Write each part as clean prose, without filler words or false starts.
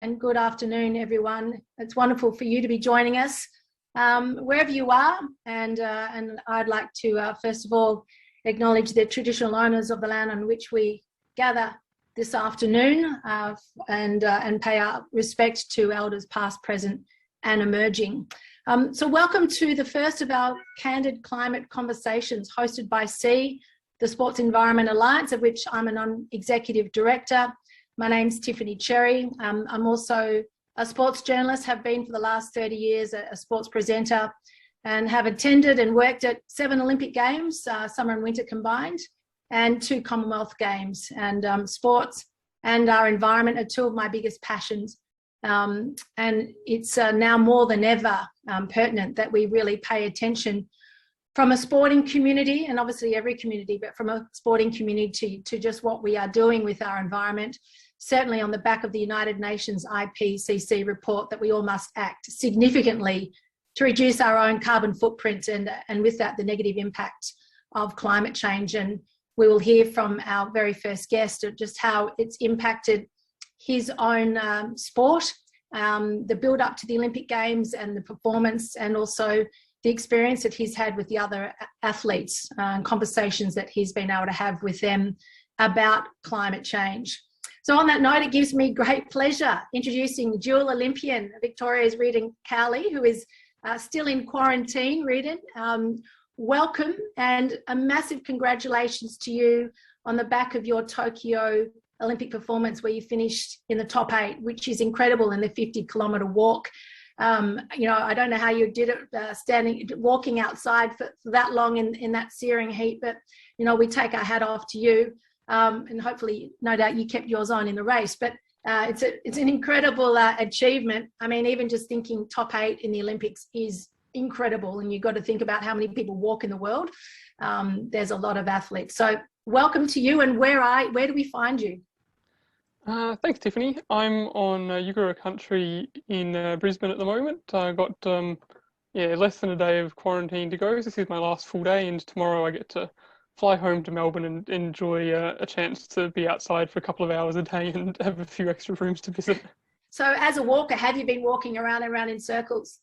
and good afternoon, everyone. It's wonderful for you to be joining us wherever you are. And I'd like to, first of all, acknowledge the traditional owners of the land on which we gather this afternoon and pay our respect to elders past, present and emerging. So welcome to the first of our Candid Climate Conversations hosted by SEA, the Sports Environment Alliance, of which I'm a non-executive director. My name's Tiffany Cherry. I'm also a sports journalist, have been for the last 30 years a sports presenter, and have attended and worked at 7 Olympic Games, summer and winter combined, and 2 Commonwealth Games. And sports and our environment are 2 of my biggest passions. And it's now more than ever pertinent that we really pay attention from a sporting community, and obviously every community, but from a sporting community to just what we are doing with our environment. Certainly on the back of the United Nations IPCC report that we all must act significantly to reduce our own carbon footprint and with that the negative impact of climate change. And we will hear from our very first guest just how it's impacted his own sport, the build up to the Olympic Games and the performance, and also the experience that he's had with the other athletes and conversations that he's been able to have with them about climate change. So on that note, it gives me great pleasure introducing dual Olympian Victoria's Rhydian Cowley, who is still in quarantine. Rhydian, welcome, and a massive congratulations to you on the back of your Tokyo Olympic performance, where you finished in the top 8, which is incredible, in the 50-kilometre walk. You know, I don't know how you did it, walking outside for that long in that searing heat, but, you know, we take our hat off to you. And hopefully, no doubt, you kept yours on in the race. But it's an incredible achievement. I mean, even just thinking top 8 in the Olympics is incredible. And you've got to think about how many people walk in the world. There's a lot of athletes. So welcome to you. And where do we find you? Thanks, Tiffany. I'm on Yugara country in Brisbane at the moment. I got less than a day of quarantine to go. This is my last full day, and tomorrow I get to fly home to Melbourne and enjoy a chance to be outside for a couple of hours a day and have a few extra rooms to visit. So as a walker, have you been walking around and around in circles?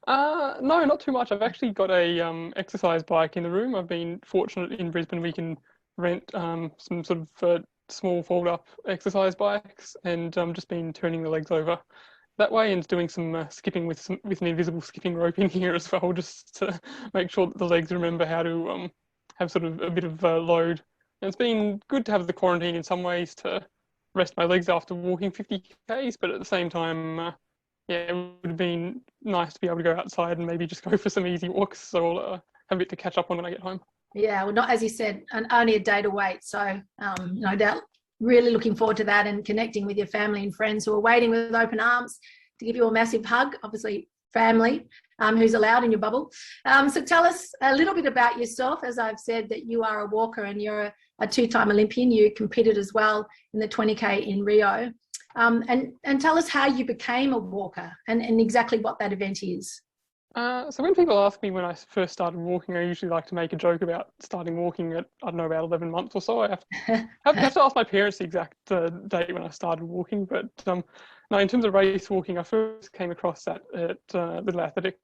No, not too much. I've actually got a exercise bike in the room. I've been fortunate in Brisbane. We can rent some sort of small fold-up exercise bikes, and just been turning the legs over that way and doing some skipping with an invisible skipping rope in here as well, just to make sure that the legs remember how to have sort of a bit of load. And it's been good to have the quarantine in some ways to rest my legs after walking 50 k's, but at the same time, it would have been nice to be able to go outside and maybe just go for some easy walks. So I'll have a bit to catch up on when I get home. Yeah, well, not, as you said, only a day to wait. So no doubt, really looking forward to that and connecting with your family and friends who are waiting with open arms to give you a massive hug. Obviously, family who's allowed in your bubble. So tell us a little bit about yourself. As I've said, that you are a walker and you're a 2-time Olympian. You competed as well in the 20K in Rio. And tell us how you became a walker and exactly what that event is. So when people ask me when I first started walking, I usually like to make a joke about starting walking at, I don't know, about 11 months or so. I have to ask my parents the exact date when I started walking. But no, in terms of race walking, I first came across that at Little Athletics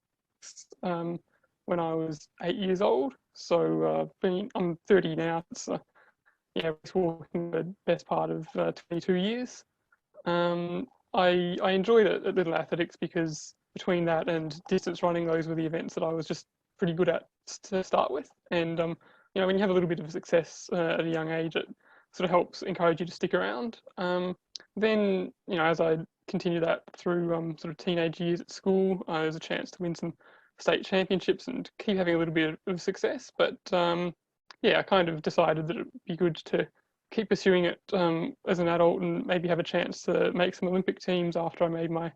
when I was 8 years old. So I'm 30 now. So race walking the best part of 22 years. I enjoyed it at Little Athletics because between that and distance running, those were the events that I was just pretty good at to start with. And when you have a little bit of success at a young age, it sort of helps encourage you to stick around. Then as I continue that through sort of teenage years at school, there was a chance to win some state championships and keep having a little bit of success. But I kind of decided that it'd be good to keep pursuing it as an adult and maybe have a chance to make some Olympic teams after I made my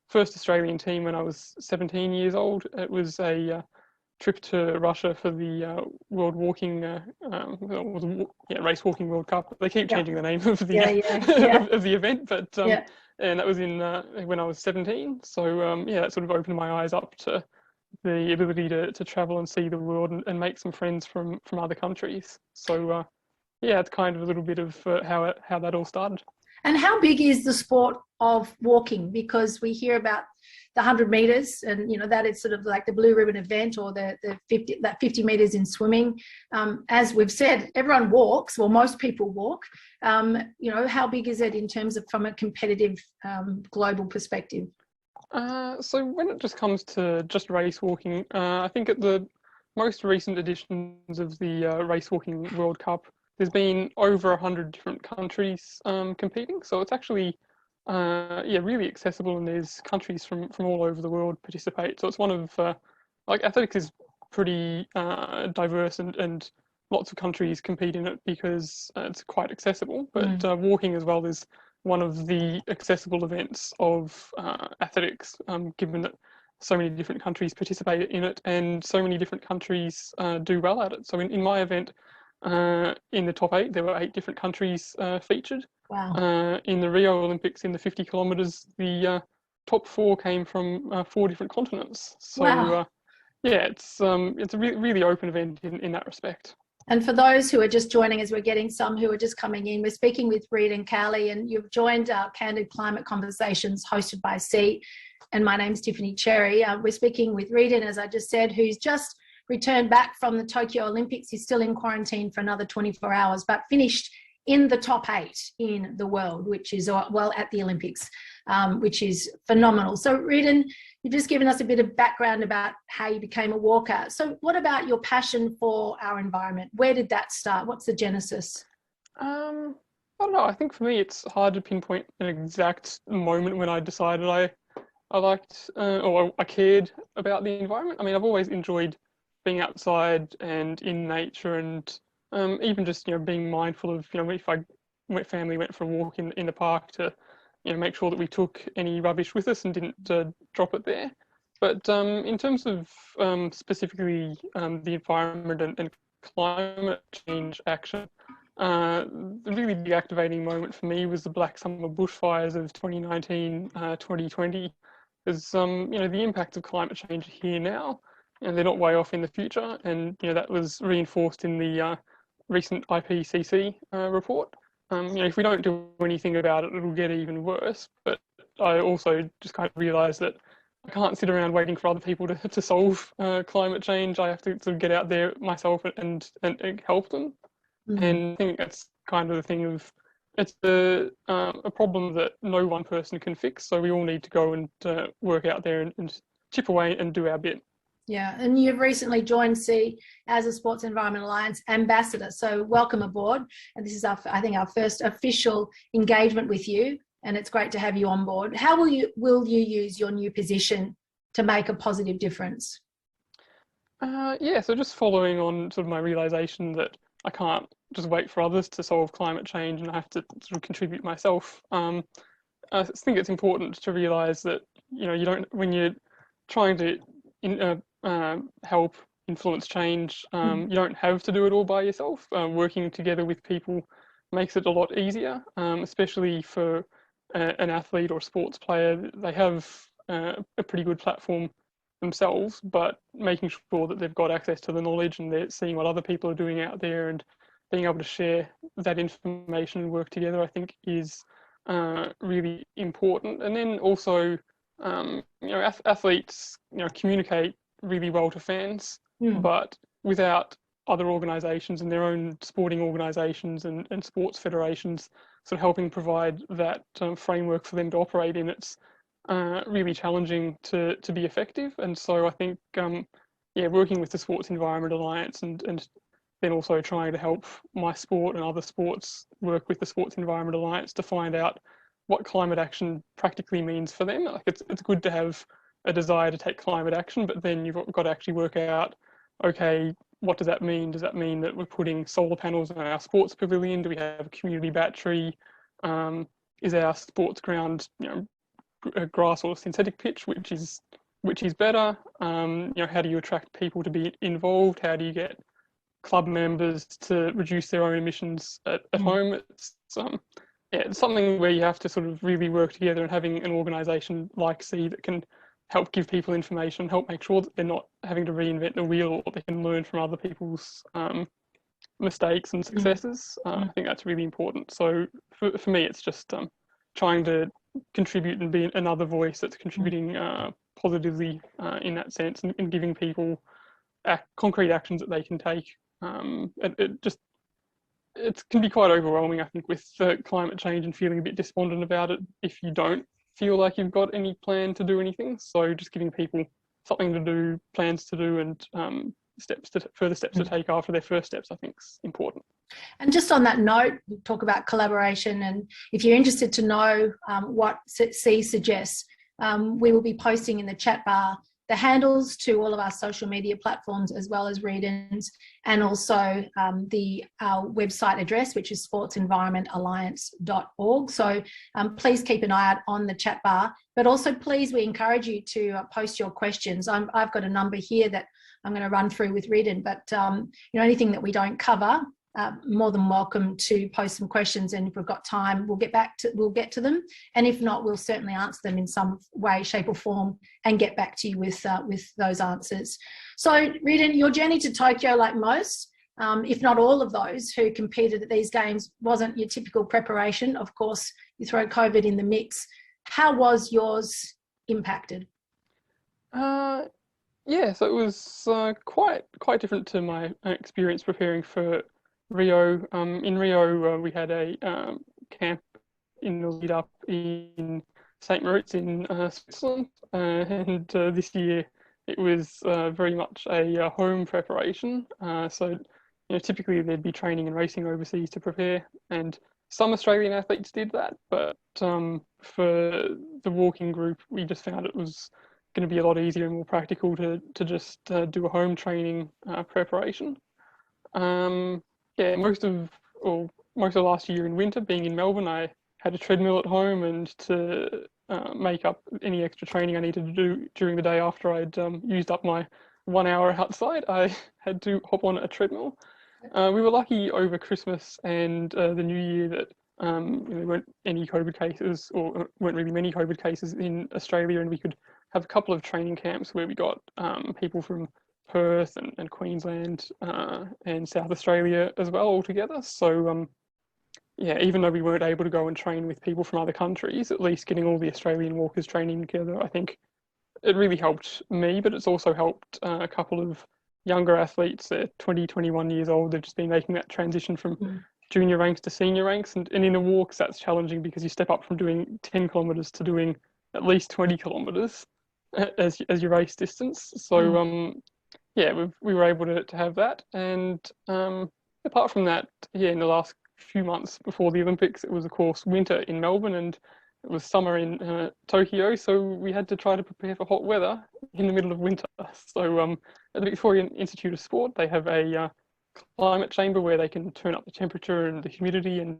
first Australian team when I was 17 years old. It was a trip to Russia for the World Walking, Race Walking World Cup. They keep changing the name of the of the event, but and that was in when I was 17. So that sort of opened my eyes up to the ability to travel and see the world and make some friends from other countries. So it's kind of a little bit of how that all started. And how big is the sport of walking? Because we hear about the 100 meters, and that is sort of like the blue ribbon event, or the 50 meters in swimming. As we've said, everyone walks, or most people walk. How big is it in terms of from a competitive global perspective? So when it just comes to just race walking, I think at the most recent editions of the Race Walking World Cup, there's been over 100 different countries competing. So it's actually, really accessible, and there's countries from all over the world participate. So it's one of, athletics is pretty diverse, and lots of countries compete in it because it's quite accessible. But walking as well is one of the accessible events of athletics, given that so many different countries participate in it, and so many different countries do well at it. So in my event, in the top 8, there were 8 different countries featured. Wow. In the Rio Olympics, in the 50 kilometres, the top 4 came from 4 different continents. So wow. it's a really open event in that respect. And for those who are just joining us, we're getting some who are just coming in. We're speaking with Rhydian and Cowley, and you've joined our Candid Climate Conversations hosted by C. And my name's Tiffany Cherry. We're speaking with Rhydian, as I just said, who's just returned back from the Tokyo Olympics. He's still in quarantine for another 24 hours, but finished in the top 8 in the world, which is, well, at the Olympics, which is phenomenal. So Rhydian, you've just given us a bit of background about how you became a walker. So what about your passion for our environment? Where did that start? What's the genesis? I don't know. I think for me, it's hard to pinpoint an exact moment when I decided I liked or I cared about the environment. I mean, I've always enjoyed being outside and in nature, and even just being mindful of if my family went for a walk in the park, to make sure that we took any rubbish with us and didn't drop it there. But in terms of specifically the environment and climate change action, the really big activating moment for me was the Black Summer bushfires of 2019-2020, because the impacts of climate change are here now, and they're not way off in the future. And that was reinforced in the recent IPCC report. If we don't do anything about it, it'll get even worse. But I also just kind of realised that I can't sit around waiting for other people to solve climate change. I have to sort of get out there myself and help them. And I think that's kind of the thing of, it's a problem that no one person can fix. So we all need to go and work out there and chip away and do our bit. Yeah, and you've recently joined C as a Sports Environment Alliance ambassador. So welcome aboard. And this is our first official engagement with you, and it's great to have you on board. How will you use your new position to make a positive difference? So just following on sort of my realization that I can't just wait for others to solve climate change, and I have to sort of contribute myself. I think it's important to realize that you don't, when you're trying to help influence change, you don't have to do it all by yourself. Working together with people makes it a lot easier, especially for an athlete or sports player. They have a pretty good platform themselves, but making sure that they've got access to the knowledge and they're seeing what other people are doing out there and being able to share that information and work together, I think is really important. And then also, athletes, communicate really well to fans, but without other organisations and their own sporting organisations and sports federations sort of helping provide that framework for them to operate in, it's really challenging to be effective. And so I think, working with the Sports Environment Alliance and then also trying to help my sport and other sports work with the Sports Environment Alliance to find out what climate action practically means for them. Like it's good to have a desire to take climate action, but then you've got to actually work out, okay, what does that mean? Does that mean that we're putting solar panels in our sports pavilion? Do we have a community battery? Is our sports ground, a grass or synthetic pitch, which is better? How do you attract people to be involved? How do you get club members to reduce their own emissions at home? It's something where you have to sort of really work together, and having an organisation like C that can help give people information, help make sure that they're not having to reinvent the wheel, or they can learn from other people's mistakes and successes. I think that's really important. So for me, it's just trying to contribute and be another voice that's contributing positively in that sense, and giving people concrete actions that they can take. It can be quite overwhelming, I think, with climate change and feeling a bit despondent about it if you don't feel like you've got any plan to do anything. So just giving people something to do, plans to do, and further steps to take after their first steps, I think is important. And just on that note, we talk about collaboration, and if you're interested to know what C suggests, we will be posting in the chat bar the handles to all of our social media platforms, as well as Rhydian's, and also our website address, which is sportsenvironmentalliance.org. So please keep an eye out on the chat bar, but also please, we encourage you to post your questions. I've got a number here that I'm going to run through with Rhydian, but anything that we don't cover, more than welcome to post some questions, and if we've got time, we'll get to them, and if not, we'll certainly answer them in some way, shape or form, and get back to you with those answers. So Rhydian, your journey to Tokyo, like most, if not all of those who competed at these games, wasn't your typical preparation. Of course, you throw COVID in the mix. How was yours impacted? So it was quite different to my experience preparing for Rio. In Rio, we had a camp in the lead up in St. Moritz in Switzerland, and this year it was very much a home preparation. So typically there'd be training and racing overseas to prepare, and some Australian athletes did that, but for the walking group, we just found it was going to be a lot easier and more practical to just do a home training preparation. Most of last year in winter, being in Melbourne, I had a treadmill at home, and to make up any extra training I needed to do during the day after I'd used up my 1 hour outside, I had to hop on a treadmill. We were lucky over Christmas and the New Year that there weren't any COVID cases, or weren't really many COVID cases in Australia, and we could have a couple of training camps where we got people from Perth and Queensland and South Australia as well all together. So even though we weren't able to go and train with people from other countries, at least getting all the Australian walkers training together, I think it really helped me, but it's also helped a couple of younger athletes. They're 20, 21 years old. They've just been making that transition from junior ranks to senior ranks, and in the walks that's challenging because you step up from doing 10 kilometres to doing at least 20 kilometres as your race distance. So we were able to have that, and apart from that, in the last few months before the Olympics, it was of course winter in Melbourne and it was summer in Tokyo, so we had to try to prepare for hot weather in the middle of winter. So at the Victorian Institute of Sport, they have a climate chamber where they can turn up the temperature and the humidity, and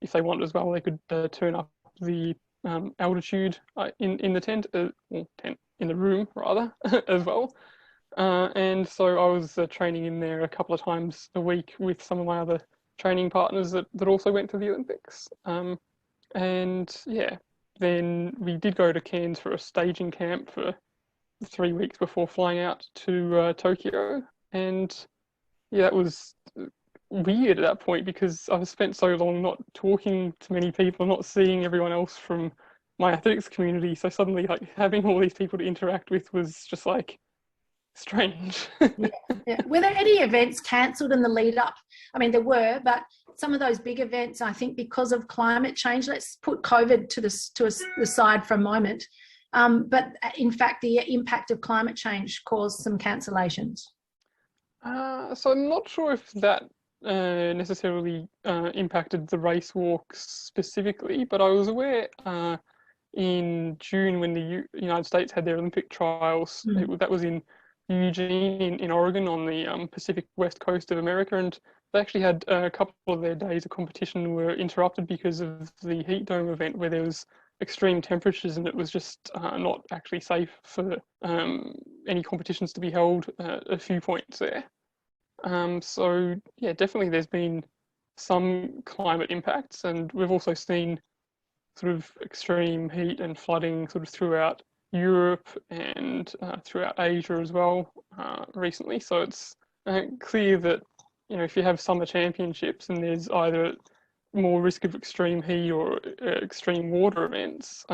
if they want as well, they could turn up the altitude in the tent, in the room rather, as well. And so I was training in there a couple of times a week with some of my other training partners that also went to the Olympics. Then we did go to Cairns for a staging camp for 3 weeks before flying out to Tokyo. And that was weird at that point because I've spent so long not talking to many people, not seeing everyone else from my athletics community. So suddenly, having all these people to interact with was just strange. Yeah. Were there any events cancelled in the lead up? I mean, there were, but some of those big events, I think because of climate change, let's put COVID to the side for a moment. But in fact, the impact of climate change caused some cancellations. So I'm not sure if that necessarily impacted the race walks specifically, but I was aware in June when the United States had their Olympic trials, that was in Eugene in Oregon on the Pacific West Coast of America, and they actually had a couple of their days of competition were interrupted because of the heat dome event where there was extreme temperatures and it was just not actually safe for any competitions to be held at a few points there. So definitely there's been some climate impacts, and we've also seen sort of extreme heat and flooding sort of throughout Europe and throughout Asia as well recently. So it's clear that if you have summer championships and there's either more risk of extreme heat or extreme water events,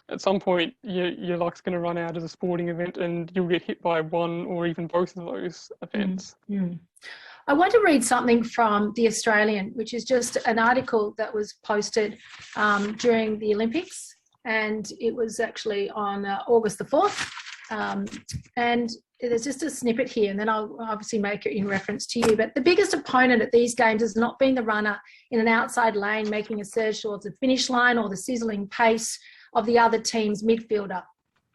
at some point your luck's going to run out as a sporting event and you'll get hit by one or even both of those events. I want to read something from The Australian, which is just an article that was posted during the Olympics, and it was actually on August the 4th. And there's just a snippet here, and then I'll obviously make it in reference to you. But the biggest opponent at these games has not been the runner in an outside lane making a surge towards the finish line or the sizzling pace of the other team's midfielder,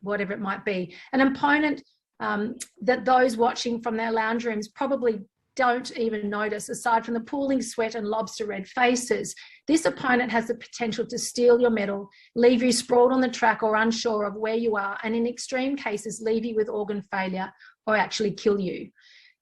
whatever it might be. An opponent that those watching from their lounge rooms probably don't even notice, aside from the pooling sweat and lobster red faces. This opponent has the potential to steal your medal, leave you sprawled on the track or unsure of where you are, and in extreme cases, leave you with organ failure or actually kill you.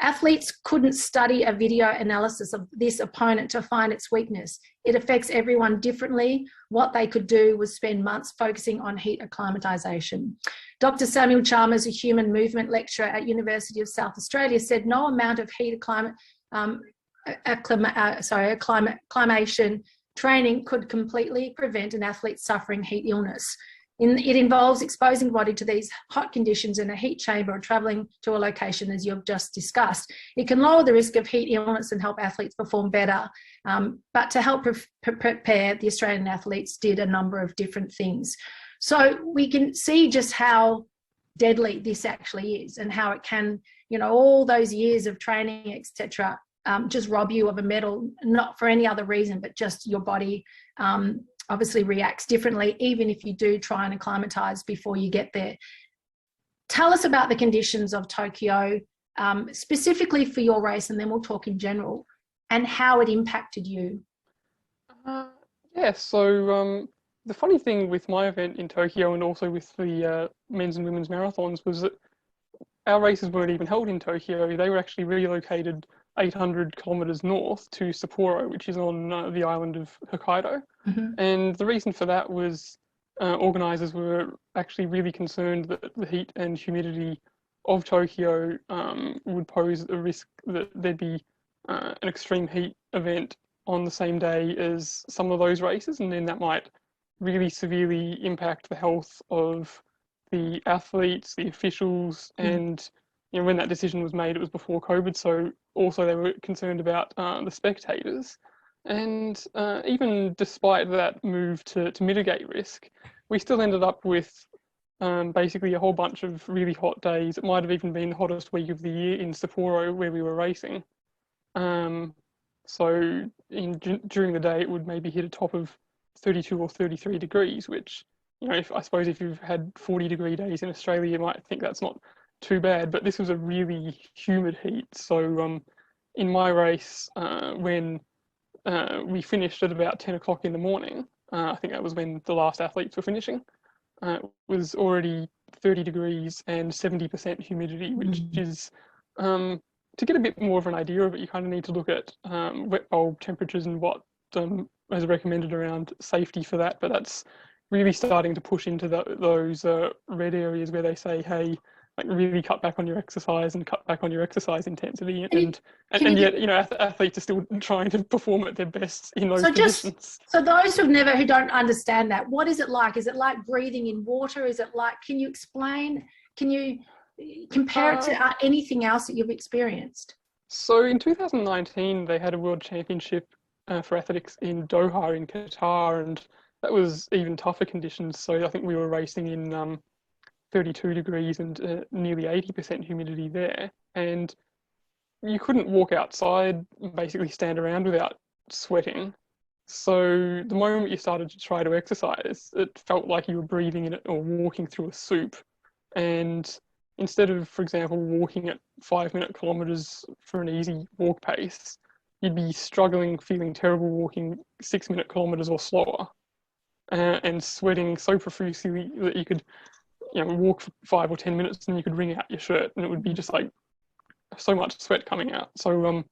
Athletes couldn't study a video analysis of this opponent to find its weakness. It affects everyone differently. What they could do was spend months focusing on heat acclimatisation. Dr. Samuel Chalmers, a human movement lecturer at University of South Australia, said no amount of heat acclimation training could completely prevent an athlete suffering heat illness. It involves exposing the body to these hot conditions in a heat chamber or travelling to a location, as you've just discussed. It can lower the risk of heat illness and help athletes perform better. But to help prepare, the Australian athletes did a number of different things. So we can see just how deadly this actually is, and how it can, all those years of training, etc., just rob you of a medal, not for any other reason, but just your body obviously reacts differently, even if you do try and acclimatise before you get there. Tell us about the conditions of Tokyo, specifically for your race, and then we'll talk in general, and how it impacted you. So the funny thing with my event in Tokyo, and also with the men's and women's marathons, was that our races weren't even held in Tokyo. They were actually relocated 800 kilometres north to Sapporo, which is on the island of Hokkaido. And the reason for that was organisers were actually really concerned that the heat and humidity of Tokyo would pose a risk that there'd be an extreme heat event on the same day as some of those races, and then that might really severely impact the health of the athletes, the officials, and when that decision was made, it was before COVID, so also they were concerned about the spectators. And even despite that move to mitigate risk, we still ended up with basically a whole bunch of really hot days. It might have even been the hottest week of the year in Sapporo, where we were racing. So during the day, it would maybe hit a top of 32 or 33 degrees, which, I suppose if you've had 40-degree days in Australia, you might think that's not too bad, but this was a really humid heat. So in my race, when we finished at about 10 o'clock in the morning, I think that was when the last athletes were finishing, it was already 30 degrees and 70% humidity, which is, to get a bit more of an idea of it, you kind of need to look at wet bulb temperatures and what is recommended around safety for that. But that's really starting to push into those red areas where they say, hey, really cut back on your exercise and cut back on your exercise intensity, and yet athletes are still trying to perform at their best in those conditions. So those who don't understand that, what is it like? Is it like breathing in water? Is it like, can you explain? Can you compare it to anything else that you've experienced? So in 2019, they had a world championship for athletics in Doha in Qatar, and that was even tougher conditions. So I think we were racing in 32 degrees and nearly 80% humidity there. And you couldn't walk outside, basically stand around without sweating. So the moment you started to try to exercise, it felt like you were breathing in it or walking through a soup. And instead of, for example, walking at 5-minute kilometres for an easy walk pace, you'd be struggling, feeling terrible walking 6-minute kilometres or slower, and sweating so profusely that you could walk for 5 or 10 minutes and you could wring out your shirt and it would be just like so much sweat coming out. So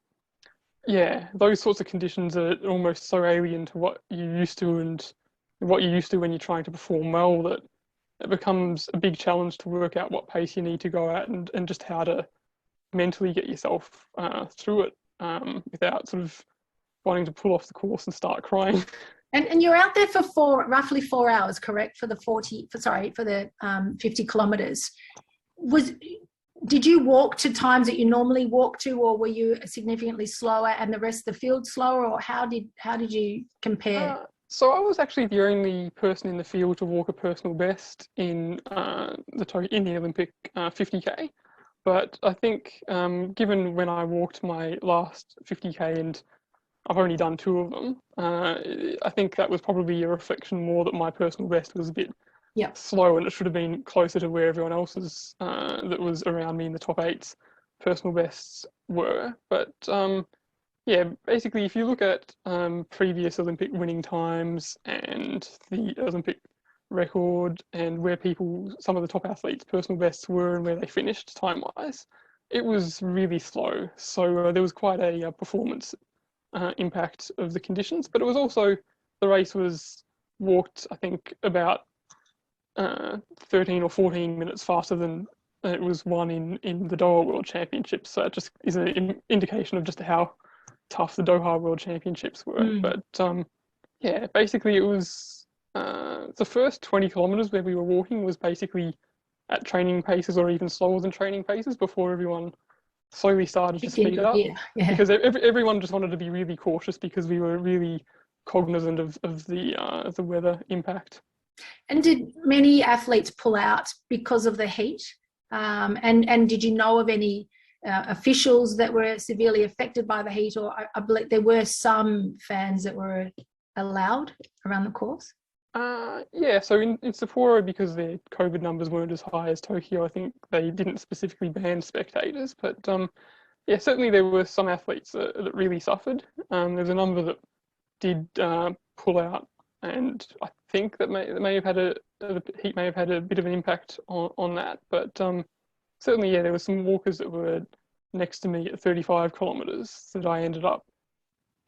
those sorts of conditions are almost so alien to what you're used to and what you're used to when you're trying to perform well, that it becomes a big challenge to work out what pace you need to go at and just how to mentally get yourself through it. without sort of wanting to pull off the course and start crying. And you're out there for roughly 4 hours, correct? For the 50 kilometers. Did you walk to times that you normally walk to, or were you significantly slower and the rest of the field slower, or how did you compare? So I was actually the only person in the field to walk a personal best in the Olympic 50k. But I think, given when I walked my last 50k, and I've only done 2 of them, I think that was probably a reflection more that my personal best was a bit slow, and it should have been closer to where everyone else's that was around me in the top 8's personal bests were. But yeah, basically, if you look at previous Olympic winning times and the Olympic record and where some of the top athletes' personal bests were and where they finished time-wise, it was really slow. So there was quite a performance impact of the conditions, but it was also, the race was walked, I think, about 13 or 14 minutes faster than it was won in the Doha World Championships. So it just is an indication of just how tough the Doha World Championships were. But yeah, basically it was the first 20 kilometers where we were walking was basically at training paces or even slower than training paces before everyone slowly started to speed up. Because everyone just wanted to be really cautious because we were really cognizant of the weather impact. And did many athletes pull out because of the heat? And did you know of any officials that were severely affected by the heat, or I believe there were some fans that were allowed around the course? Yeah, so in Sapporo, because their COVID numbers weren't as high as Tokyo, I think they didn't specifically ban spectators. But yeah, certainly there were some athletes that really suffered. There's a number that did pull out, and I think that may have had the heat may have had a bit of an impact on that. But certainly, yeah, there were some walkers that were next to me at 35 kilometers that I ended up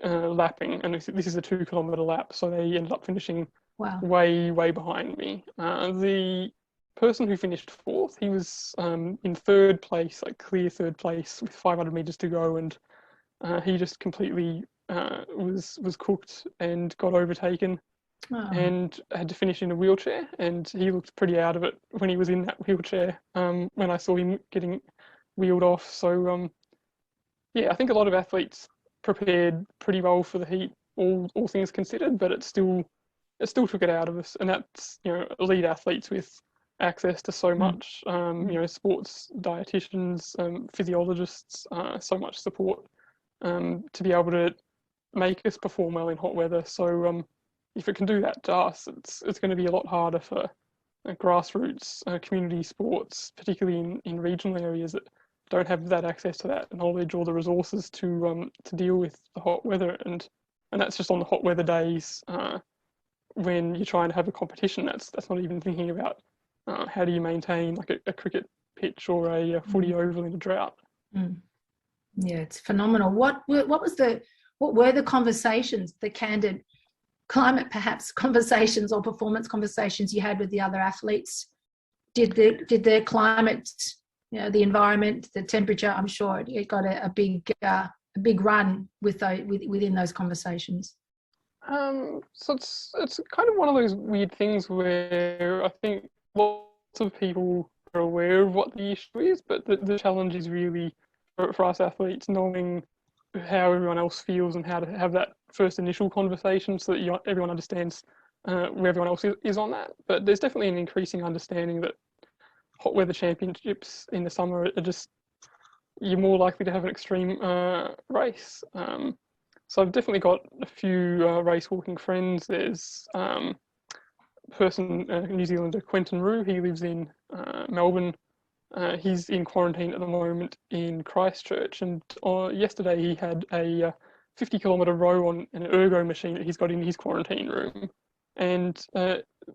lapping, and this is a 2 kilometer lap, so they ended up finishing way behind me. The person who finished 4th, he was in 3rd place, like clear 3rd place with 500 meters to go, and he just completely was cooked and got overtaken. And had to finish in a wheelchair, and he looked pretty out of it when he was in that wheelchair when I saw him getting wheeled off. So yeah, I think a lot of athletes prepared pretty well for the heat, all things considered, but it still took it out of us. And that's, elite athletes with access to so much, sports dietitians, physiologists, so much support to be able to make us perform well in hot weather. So if it can do that to us, it's going to be a lot harder for grassroots community sports, particularly in regional areas that don't have that access to that knowledge or the resources to deal with the hot weather. And that's just on the hot weather days when you're trying to have a competition. That's not even thinking about how do you maintain like a cricket pitch or a footy oval in a drought. Yeah, it's phenomenal. What were the conversations, the candid climate perhaps conversations or performance conversations you had with the other athletes? Did the climate, the environment, the temperature, I'm sure it got a big run within those conversations? So it's kind of one of those weird things where I think lots of people are aware of what the issue is, but the challenge is really for us athletes knowing how everyone else feels and how to have that first initial conversation so that everyone understands where everyone else is on that. But there's definitely an increasing understanding that hot weather championships in the summer are just, you're more likely to have an extreme race. So I've definitely got a few race walking friends. There's a person, New Zealander, Quentin Rue, he lives in Melbourne. He's in quarantine at the moment in Christchurch, and yesterday he had a 50-kilometre row on an ergo machine that he's got in his quarantine room. And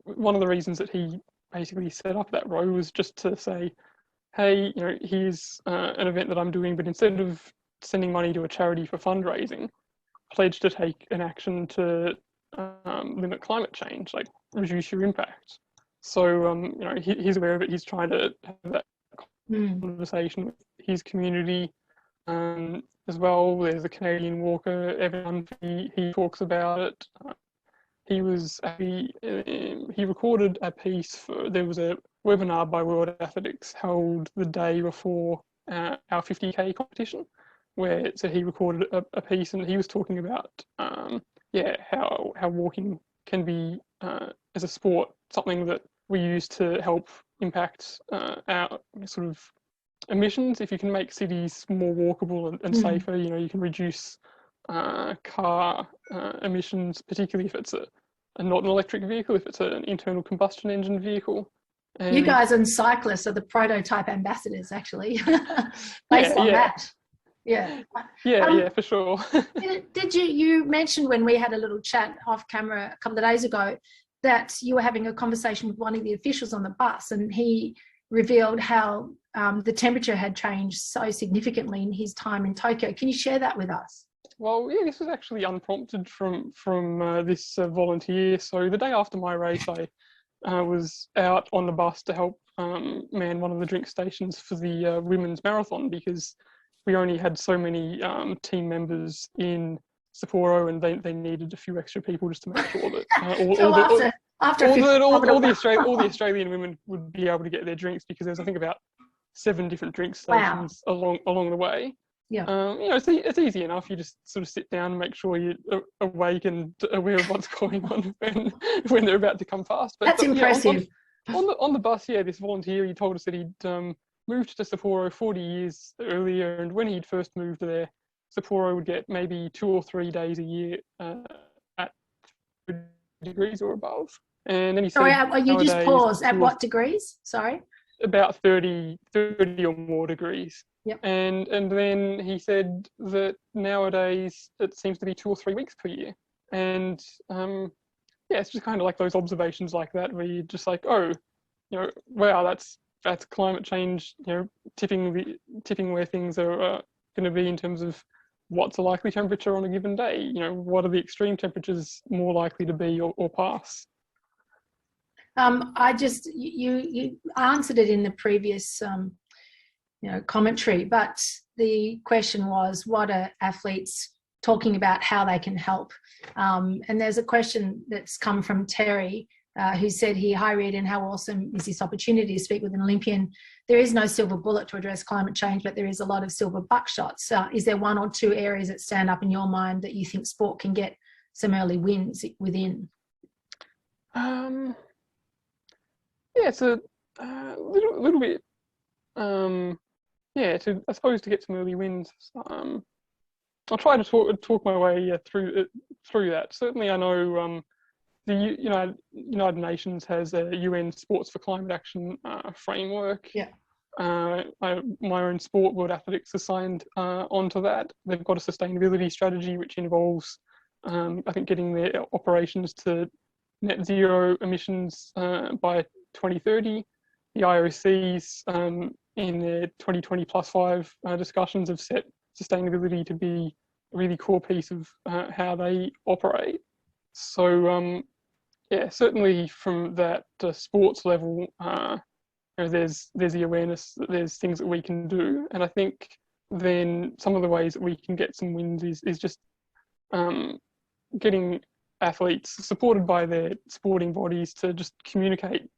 one of the reasons that he basically set up that row was just to say, hey, here's an event that I'm doing, but instead of sending money to a charity for fundraising, pledge to take an action to limit climate change, like reduce your impact. So, he's aware of it. He's trying to have that conversation with his community. as well. There's a Canadian walker, Evan. He talks about it. He recorded a piece there was a webinar by World Athletics held the day before our 50K competition, so he recorded a piece, and he was talking about how walking can be as a sport something that we use to help impact our sort of emissions. If you can make cities more walkable and safer, you can reduce car emissions, particularly if it's not an electric vehicle, if it's an internal combustion engine vehicle. And you guys and cyclists are the prototype ambassadors, actually, based on that. Yeah. Yeah, for sure. Did you mentioned when we had a little chat off camera a couple of days ago that you were having a conversation with one of the officials on the bus, and he revealed how the temperature had changed so significantly in his time in Tokyo. Can you share that with us? Well, yeah, this was actually unprompted from this volunteer. So the day after my race, I was out on the bus to help man one of the drink stations for the women's marathon, because we only had so many team members in Sapporo, and they needed a few extra people just to make sure that all the Australian women would be able to get their drinks, because there's, I think, about 7 different drink stations along the way. Yeah. It's easy enough. You just sort of sit down and make sure you're awake and aware of what's going on when they're about to come past. That's impressive. On the bus, this volunteer, he told us that he'd moved to Sapporo 40 years earlier, and when he'd first moved there, Sapporo would get maybe 2 or 3 days a year at 30 degrees or above. And then he said, sorry, you just paused. At what degrees? Sorry. About 30 or more degrees. Yep. And then he said that nowadays it seems to be 2 or 3 weeks per year. And it's just kind of like those observations like that, where you're just like, wow, that's climate change, tipping where things are going to be in terms of what's the likely temperature on a given day. What are the extreme temperatures more likely to be or pass? You answered it in the previous commentary, but the question was, what are athletes talking about, how they can help? And there's a question that's come from Terry, who said here, "Hi Rhydian, how awesome is this opportunity to speak with an Olympian? There is no silver bullet to address climate change, but there is a lot of silver buckshots. Is there 1 or 2 areas that stand up in your mind that you think sport can get some early wins within?" It's a little bit, I suppose to get some early wins. I'll try to talk my way through that. Certainly, I know the United Nations has a UN Sports for Climate Action framework. Yeah. My own sport, World Athletics, is signed onto that. They've got a sustainability strategy which involves, I think, getting their operations to net zero emissions by 2030. The IOCs in their 2020 plus 5 discussions have set sustainability to be a really core piece of how they operate. So certainly from that sports level, there's the awareness that there's things that we can do, and I think then some of the ways that we can get some wins is just getting athletes supported by their sporting bodies to just communicate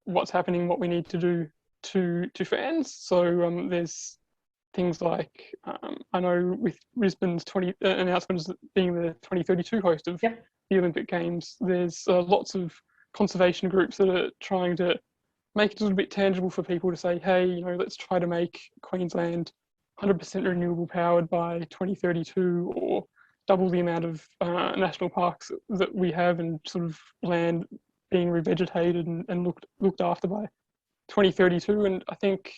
what's happening, what we need to do to fans. So there's things like, I know with Brisbane's announcement as being the 2032 host of the Olympic Games, there's lots of conservation groups that are trying to make it a little bit tangible for people to say, hey, let's try to make Queensland 100% renewable powered by 2032, or double the amount of national parks that we have, and sort of land being revegetated and looked after by 2032. And I think,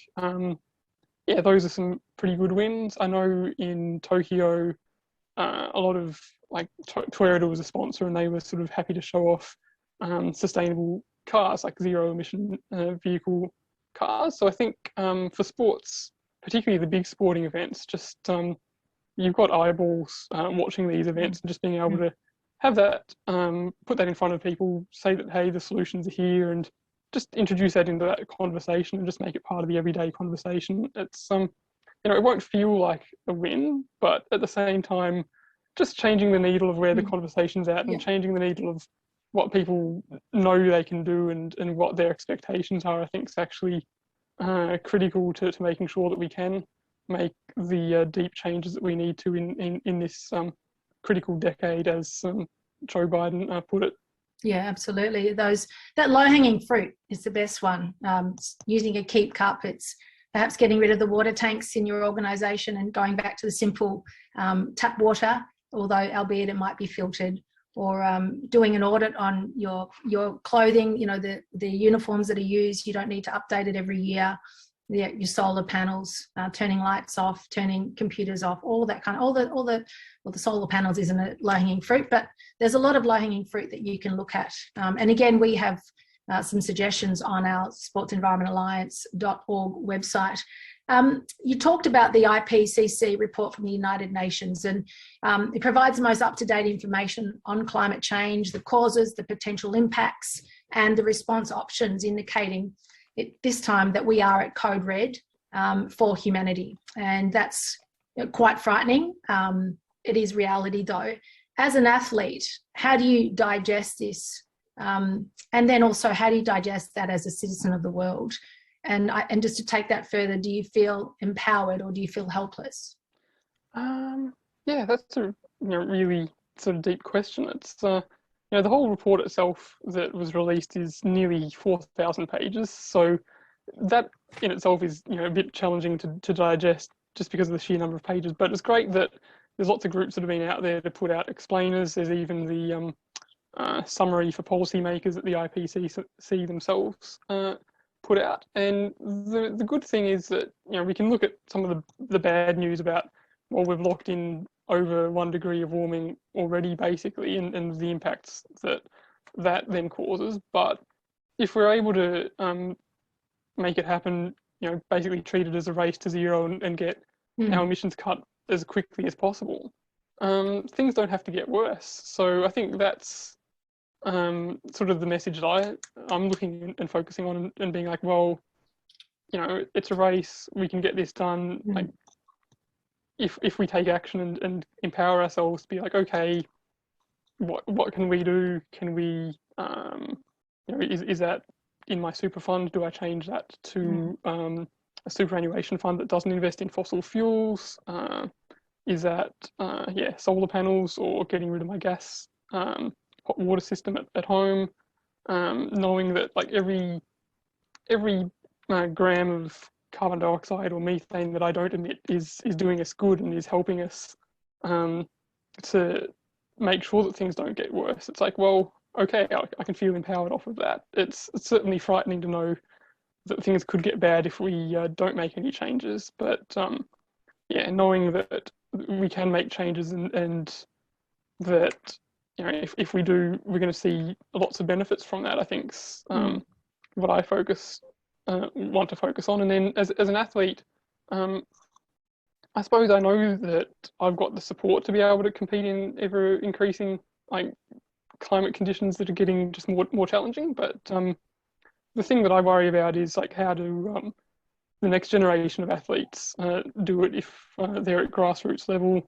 those are some pretty good wins. I know in Tokyo, a lot of Toyota was a sponsor, and they were sort of happy to show off sustainable cars, like zero emission vehicle cars. So I think for sports, particularly the big sporting events, just you've got eyeballs watching these events, and just being able to have that, put that in front of people, say that, hey, the solutions are here, and just introduce that into that conversation and just make it part of the everyday conversation. It's it won't feel like a win, but at the same time, just changing the needle of where the conversation's at and changing the needle of what people know they can do and what their expectations are, I think is actually critical to making sure that we can make the deep changes that we need to in this critical decade, as Joe Biden put it. Yeah, absolutely. That low-hanging fruit is the best one. Using a keep cup, it's perhaps getting rid of the water tanks in your organisation and going back to the simple tap water, although albeit it might be filtered, or doing an audit on your clothing, the uniforms that are used. You don't need to update it every year. Your solar panels, turning lights off, turning computers off, all that kind of, the solar panels isn't a low-hanging fruit, but there's a lot of low-hanging fruit that you can look at. And again, we have some suggestions on our sportsenvironmentalliance.org website. You talked about the IPCC report from the United Nations, and it provides the most up-to-date information on climate change, the causes, the potential impacts, and the response options, indicating this time that we are at code red for humanity. And that's quite frightening. It is reality though. As an athlete, how do you digest this? And then also, how do you digest that as a citizen of the world? And just to take that further, do you feel empowered or do you feel helpless? Yeah, that's a really sort of deep question. It's the whole report itself that was released is nearly 4,000 pages, so that in itself is a bit challenging to digest just because of the sheer number of pages. But it's great that there's lots of groups that have been out there to put out explainers. There's even the summary for policymakers that the IPCC themselves put out. And the good thing is that we can look at some of the bad news about, well, we've locked in over 1 degree of warming already, basically, and the impacts that then causes. But if we're able to make it happen, basically treat it as a race to zero and get our emissions cut as quickly as possible, things don't have to get worse. So I think that's sort of the message that I'm looking and focusing on, and being like, well, it's a race, we can get this done. Like, if we take action and empower ourselves to be like, okay, what can we do? Can we, is that in my super fund? Do I change that to a superannuation fund that doesn't invest in fossil fuels? Is that, solar panels, or getting rid of my gas hot water system at home? Knowing that like every gram of carbon dioxide or methane that I don't emit is doing us good and is helping us to make sure that things don't get worse. It's like, well, okay, I can feel empowered off of that. It's certainly frightening to know that things could get bad if we don't make any changes. But knowing that we can make changes and that if we do, we're going to see lots of benefits from that, I think's what I want to focus on. And then as an athlete, I suppose I know that I've got the support to be able to compete in ever increasing climate conditions that are getting just more challenging. But the thing that I worry about is like, how do the next generation of athletes do it if they're at grassroots level?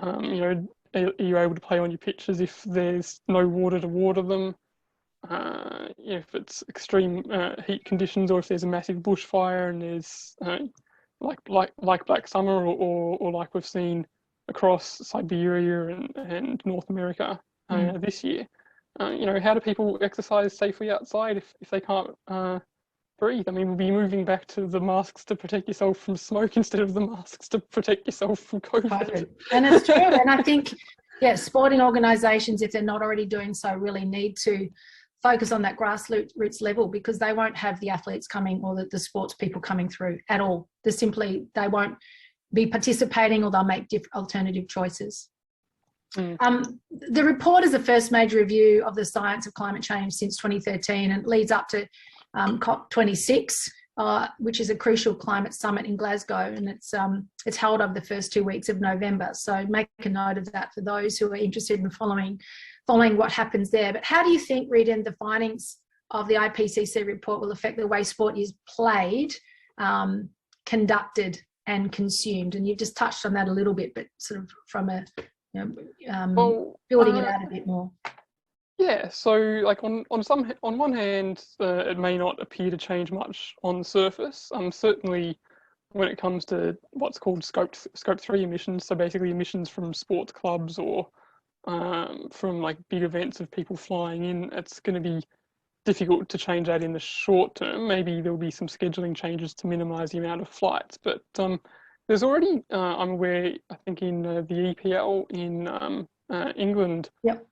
Are you able to play on your pitches if there's no water to water them? If it's extreme heat conditions, or if there's a massive bushfire and there's like Black Summer, or like we've seen across Siberia and North America this year. How do people exercise safely outside if they can't breathe? I mean, we'll be moving back to the masks to protect yourself from smoke instead of the masks to protect yourself from COVID. And it's true. And I think, sporting organisations, if they're not already doing so, really need to focus on that grassroots level, because they won't have the athletes coming, or the sports people coming through at all. They won't be participating, or they'll make alternative choices. The report is the first major review of the science of climate change since 2013, and it leads up to COP26, which is a crucial climate summit in Glasgow, and it's held over the first 2 weeks of November. So make a note of that for those who are interested in following what happens there. But how do you think, Rhydian, the findings of the IPCC report will affect the way sport is played, conducted, and consumed? And you've just touched on that a little bit, but sort of from a building it out a bit more. Yeah, so like on one hand, it may not appear to change much on the surface. Certainly when it comes to what's called scope 3 emissions, so basically emissions from sports clubs or from like big events of people flying in, it's going to be difficult to change that in the short term. Maybe there'll be some scheduling changes to minimise the amount of flights, but there's already, I'm aware, I think in the EPL in England, yep.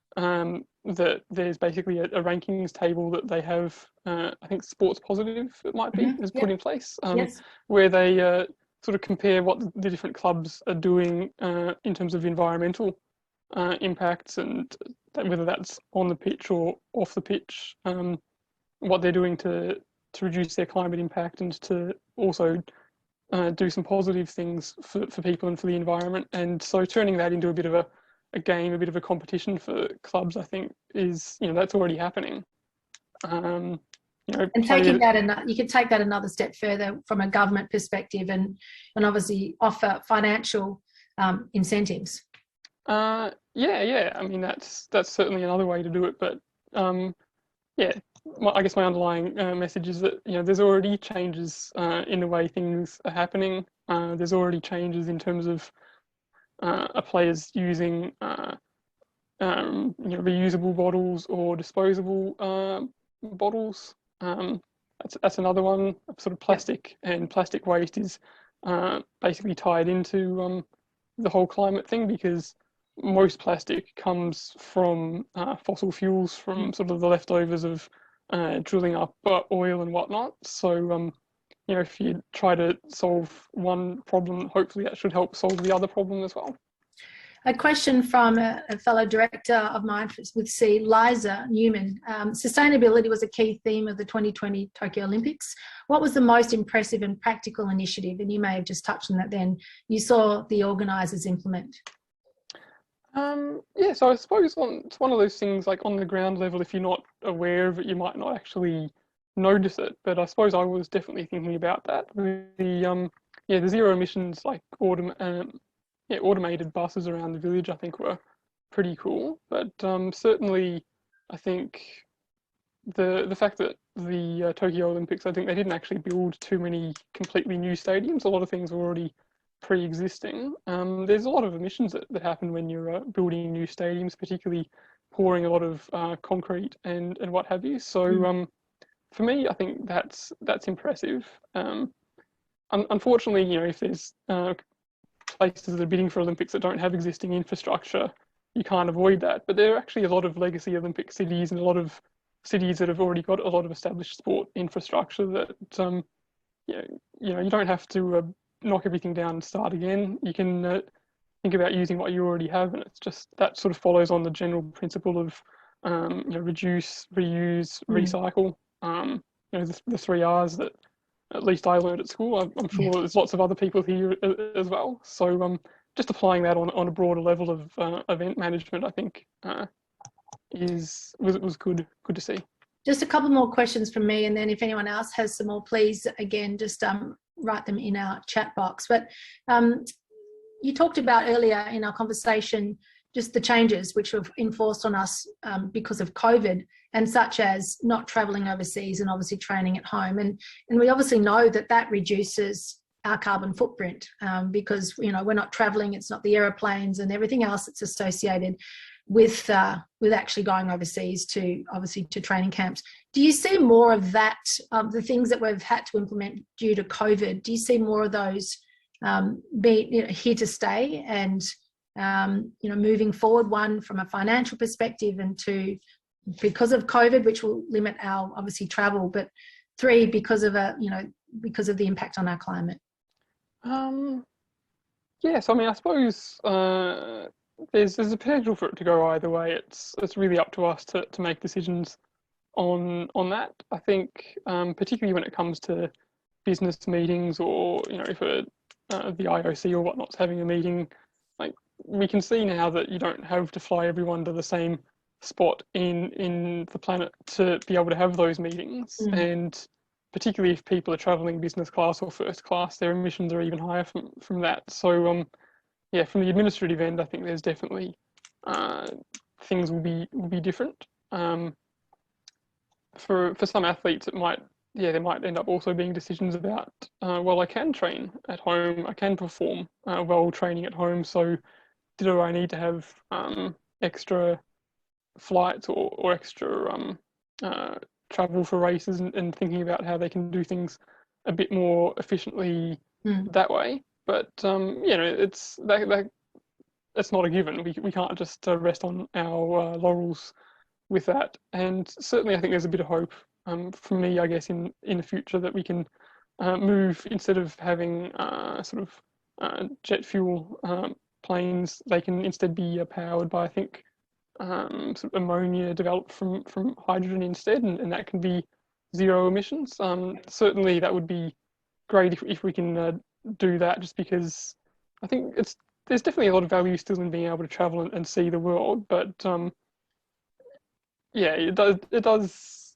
That there's basically a rankings table that they have, I think Sports Positive it might be, is put in place, yes. where they sort of compare what the different clubs are doing in terms of environmental impacts, and whether that's on the pitch or off the pitch, what they're doing to reduce their climate impact and to also do some positive things for people and for the environment. And so turning that into a bit of a game, a bit of a competition for clubs, I think is, that's already happening. And taking that, you could take that another step further from a government perspective and obviously offer financial incentives. Yeah. I mean, that's certainly another way to do it. But yeah, I guess my underlying message is that there's already changes in the way things are happening. There's already changes in terms of players using reusable bottles or disposable bottles. That's another one. Sort of plastic and plastic waste is basically tied into the whole climate thing, because most plastic comes from fossil fuels, from sort of the leftovers of drilling up oil and whatnot. So if you try to solve one problem, hopefully that should help solve the other problem as well. A question from a fellow director of mine with C, Liza Newman. Sustainability was a key theme of the 2020 Tokyo Olympics. What was the most impressive and practical initiative? And you may have just touched on that then, you saw the organisers implement. Yeah, so I suppose it's one of those things, like on the ground level, if you're not aware of it, you might not actually notice it. But I suppose I was definitely thinking about that. The zero emissions, like automated buses around the village, I think were pretty cool. But certainly, I think the fact that the Tokyo Olympics, I think they didn't actually build too many completely new stadiums. A lot of things were already pre-existing. There's a lot of emissions that happen when you're building new stadiums, particularly pouring a lot of concrete and what have you. So for me, I think that's impressive. Unfortunately, if there's places that are bidding for Olympics that don't have existing infrastructure, you can't avoid that. But there are actually a lot of legacy Olympic cities and a lot of cities that have already got a lot of established sport infrastructure that you don't have to knock everything down and start again. You can think about using what you already have, and it's just that sort of follows on the general principle of reduce, reuse, recycle. The 3 R's that at least I learned at school. I'm sure there's lots of other people here as well. So just applying that on a broader level of event management, I think was good to see. Just a couple more questions from me, and then if anyone else has some more, please again just write them in our chat box. But you talked about earlier in our conversation just the changes which were enforced on us because of COVID, and such as not travelling overseas and obviously training at home. And we obviously know that reduces our carbon footprint because we're not travelling. It's not the aeroplanes and everything else that's associated with actually going overseas to training camps. Do you see more of that, the things that we've had to implement due to COVID? Do you see more of those be here to stay and moving forward, one from a financial perspective, and two, because of COVID, which will limit our obviously travel, but three, because of the impact on our climate? Yes, I mean, I suppose there's a potential for it to go either way. It's really up to us to make decisions on that. I think particularly when it comes to business meetings, or if the IOC or whatnot's having a meeting, like we can see now that you don't have to fly everyone to the same spot in the planet to be able to have those meetings. And particularly if people are travelling business class or first class, their emissions are even higher from that. So yeah, from the administrative end, I think there's definitely things will be different. For some athletes, there might end up also being decisions about well, I can train at home, I can perform well training at home. So do I need to have extra flights or extra travel for races and thinking about how they can do things a bit more efficiently that way. But it's that's not a given. We can't just rest on our laurels with that. And certainly, I think there's a bit of hope from me, I guess, in the future that we can move instead of having sort of jet fuel planes. They can instead be powered by, I think, sort of ammonia developed from hydrogen instead, and that can be zero emissions. Certainly, that would be great if we can do that, just because I think there's definitely a lot of value still in being able to travel and see the world, but yeah, it does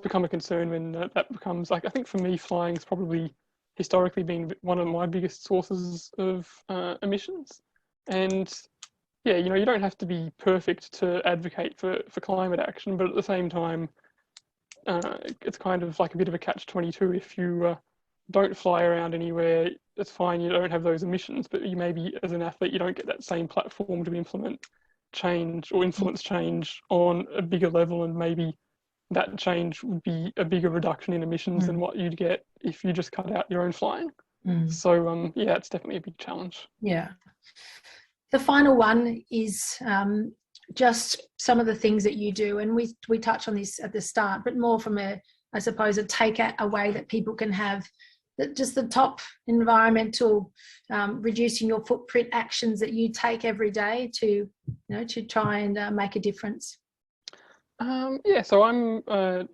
become a concern when that becomes, like, I think for me, flying has probably historically been one of my biggest sources of emissions. And yeah, you don't have to be perfect to advocate for climate action, but at the same time, it's kind of like a bit of a catch-22. If you don't fly around anywhere, it's fine, you don't have those emissions, but you maybe, as an athlete, you don't get that same platform to implement change or influence change on a bigger level, and maybe that change would be a bigger reduction in emissions than what you'd get if you just cut out your own flying. So yeah, it's definitely a big challenge. Yeah. The final one is just some of the things that you do, and we touched on this at the start, but more from a take away that people can have, that just the top environmental reducing your footprint actions that you take every day to try and make a difference. Yeah, so I'm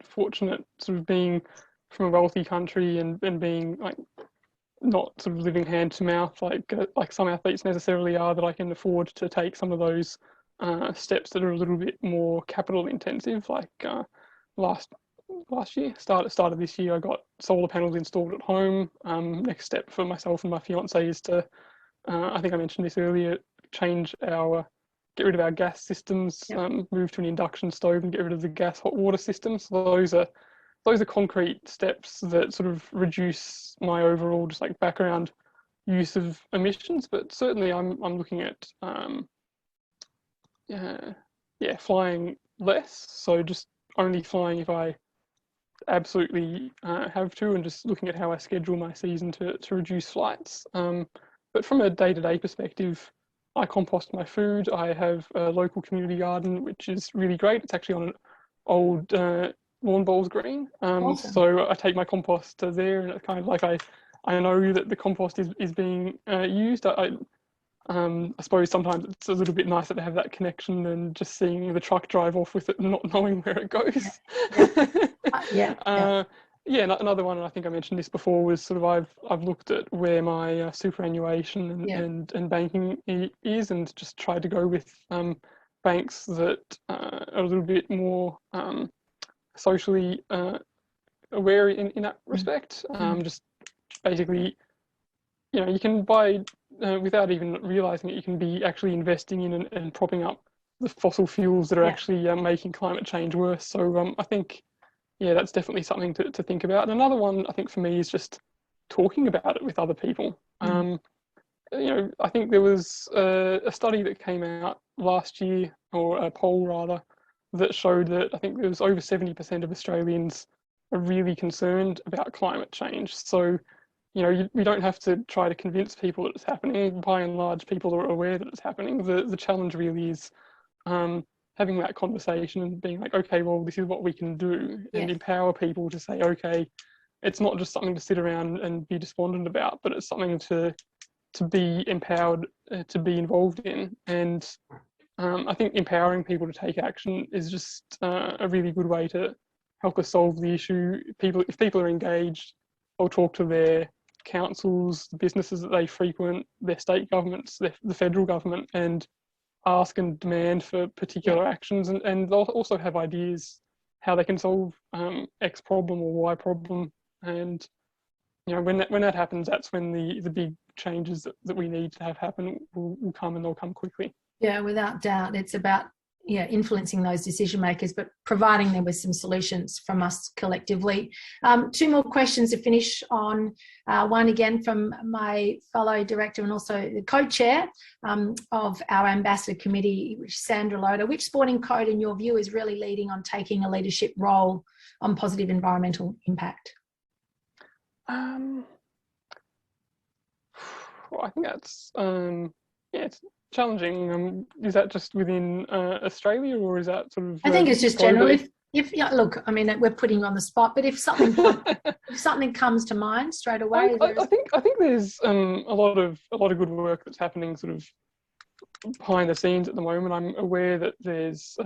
fortunate sort of being from a wealthy country and being like not sort of living hand to mouth like some athletes necessarily are, that I can afford to take some of those steps that are a little bit more capital intensive. Like last year, start of this year, I got solar panels installed at home. Next step for myself and my fiance is to, I think I mentioned this earlier, get rid of our gas systems, move to an induction stove and get rid of the gas hot water system. So those are concrete steps that sort of reduce my overall just like background use of emissions. But certainly I'm looking at flying less. So just only flying if I absolutely have to, and just looking at how I schedule my season to reduce flights. But from a day-to-day perspective, I compost my food. I have a local community garden, which is really great. It's actually on an old lawn bowls green. Awesome. So I take my compost there, and it's kind of like I know that the compost is being used. I suppose sometimes it's a little bit nicer to have that connection than just seeing the truck drive off with it and not knowing where it goes. Another one, and I think I mentioned this before, was sort of I've looked at where my superannuation and banking is, and just tried to go with banks that are a little bit more socially aware in that respect. Just basically, you can buy without even realizing it, you can be actually investing in and propping up the fossil fuels that are actually making climate change worse. So I think, that's definitely something to think about. And another one, I think, for me is just talking about it with other people. I think there was a study that came out last year, or a poll rather, that showed that I think there was over 70% of Australians are really concerned about climate change. So, we don't have to try to convince people that it's happening. By and large, people are aware that it's happening. The challenge really is having that conversation and being like, okay, well, this is what we can do, and empower people to say, okay, it's not just something to sit around and be despondent about, but it's something to be empowered to be involved in. And I think empowering people to take action is just a really good way to help us solve the issue. If people are engaged, they'll talk to their councils, the businesses that they frequent, their state governments, the federal government, and ask and demand for particular actions, and they'll also have ideas how they can solve X problem or Y problem. And when that happens, that's when the big changes that we need to have happen will come, and they'll come quickly. Yeah, without doubt. It's about influencing those decision makers, but providing them with some solutions from us collectively. Two more questions to finish on. One again from my fellow director and also the co-chair of our ambassador committee, which is Sandra Loader. Which sporting code, in your view, is really leading on taking a leadership role on positive environmental impact? Well, I think that's it's challenging. Is that just within Australia, or is that sort of? I think it's just general. If look, I mean, we're putting you on the spot, but if something comes to mind straight away, I think there's a lot of good work that's happening sort of behind the scenes at the moment. I'm aware that there's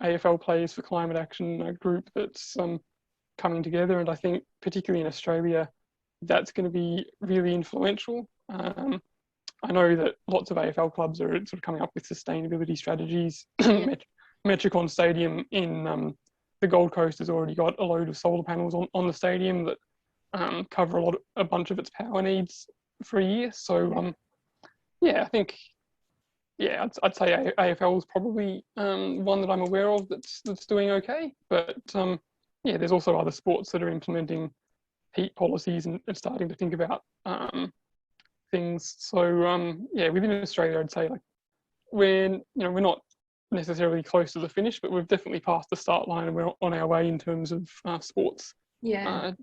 AFL Players for Climate Action, a group that's coming together, and I think particularly in Australia, that's going to be really influential. I know that lots of AFL clubs are sort of coming up with sustainability strategies. Metricon Stadium in the Gold Coast has already got a load of solar panels on the stadium that cover a bunch of its power needs for a year. So I think I'd say AFL is probably one that I'm aware of that's doing okay. But there's also other sports that are implementing heat policies and starting to think about things. So within Australia, I'd say like we're not necessarily close to the finish, but we've definitely passed the start line, and we're on our way in terms of sports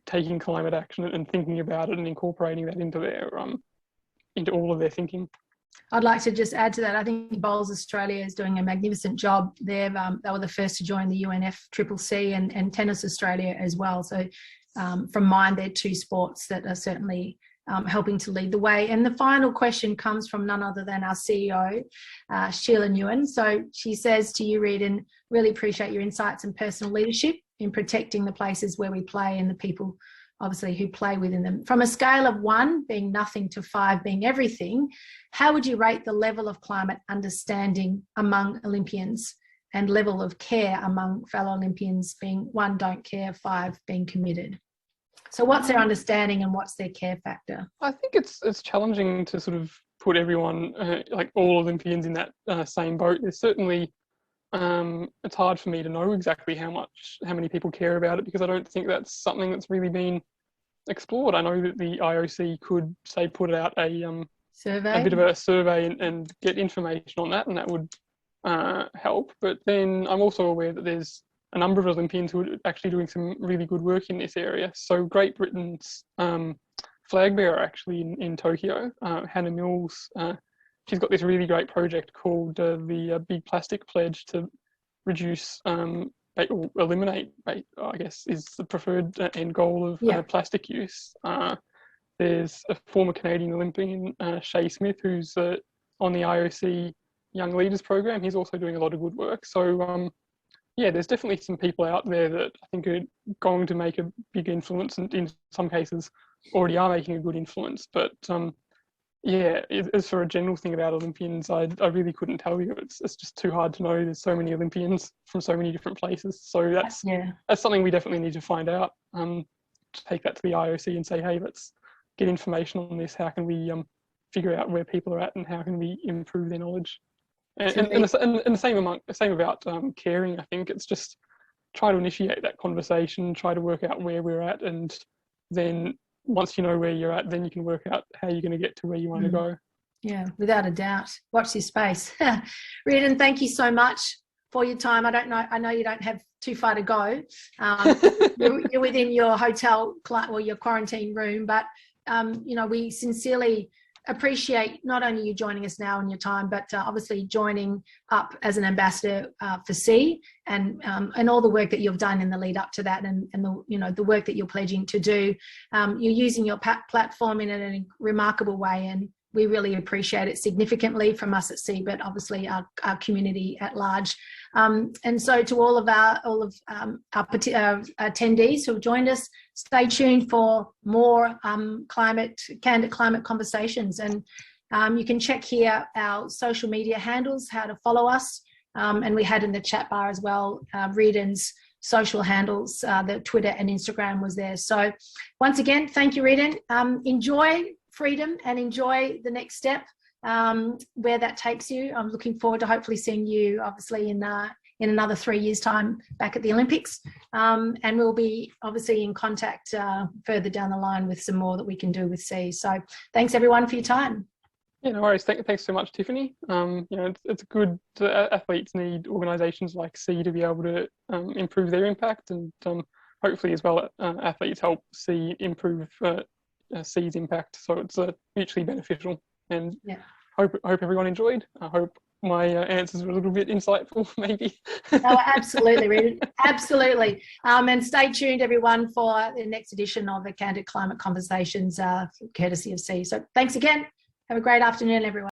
taking climate action and thinking about it and incorporating that into all of their thinking. I'd like to just add to that. I think Bowls Australia is doing a magnificent job there. They were the first to join the UNFCCC and Tennis Australia as well. So from mine, they're two sports that are certainly helping to lead the way. And the final question comes from none other than our CEO, Sheila Nguyen. So she says to you, Rhydian, really appreciate your insights and personal leadership in protecting the places where we play and the people, obviously, who play within them. From a scale of 1 being nothing to 5 being everything, how would you rate the level of climate understanding among Olympians and level of care among fellow Olympians, being 1, don't care, 5, being committed? So what's their understanding and what's their care factor? I think it's challenging to sort of put everyone, like all Olympians, in that same boat. There's certainly, it's hard for me to know exactly how many people care about it, because I don't think that's something that's really been explored. I know that the IOC could, say, put out a bit of a survey and get information on that, and that would help. But then I'm also aware that there's a number of Olympians who are actually doing some really good work in this area. So Great Britain's flag bearer actually in Tokyo, Hannah Mills, she's got this really great project called the Big Plastic Pledge to reduce or eliminate, I guess, is the preferred end goal of plastic use. There's a former Canadian Olympian, Shay Smith, who's on the IOC Young Leaders Program. He's also doing a lot of good work. So there's definitely some people out there that I think are going to make a big influence, and in some cases already are making a good influence. But as for a general thing about Olympians, I really couldn't tell you. It's just too hard to know. There's so many Olympians from so many different places. So that's something we definitely need to find out. Take that to the IOC and say, hey, let's get information on this. How can we figure out where people are at, and how can we improve their knowledge? And the same about caring. I think it's just try to initiate that conversation, try to work out where we're at, and then once you know where you're at, then you can work out how you're going to get to where you want to go. Yeah, without a doubt. Watch this space. Rhydian, thank you so much for your time. I know you don't have too far to go. You're within your hotel or your quarantine room, but we sincerely appreciate not only you joining us now in your time, but obviously joining up as an ambassador for C, and all the work that you've done in the lead up to that, and the work that you're pledging to do. You're using your platform in a remarkable way, and we really appreciate it significantly from us at C, but obviously our community at large. And so to all of our attendees who have joined us, stay tuned for more candid climate conversations. And you can check here our social media handles, how to follow us. And we had in the chat bar as well, Rhydian's social handles, the Twitter and Instagram was there. So once again, thank you, Rhydian. Enjoy freedom and enjoy the next step, where that takes you. I'm looking forward to hopefully seeing you, obviously, in another 3 years' time back at the Olympics. And we'll be obviously in contact further down the line with some more that we can do with C. So thanks, everyone, for your time. Yeah, no worries. Thanks so much, Tiffany. It's good. Athletes need organisations like C to be able to improve their impact, and hopefully as well, athletes help C improve C's impact. So it's mutually beneficial. And hope everyone enjoyed. I hope my answers were a little bit insightful, maybe. Oh, absolutely, Rhydian. Absolutely. And stay tuned, everyone, for the next edition of the Candid Climate Conversations, courtesy of C. So thanks again. Have a great afternoon, everyone.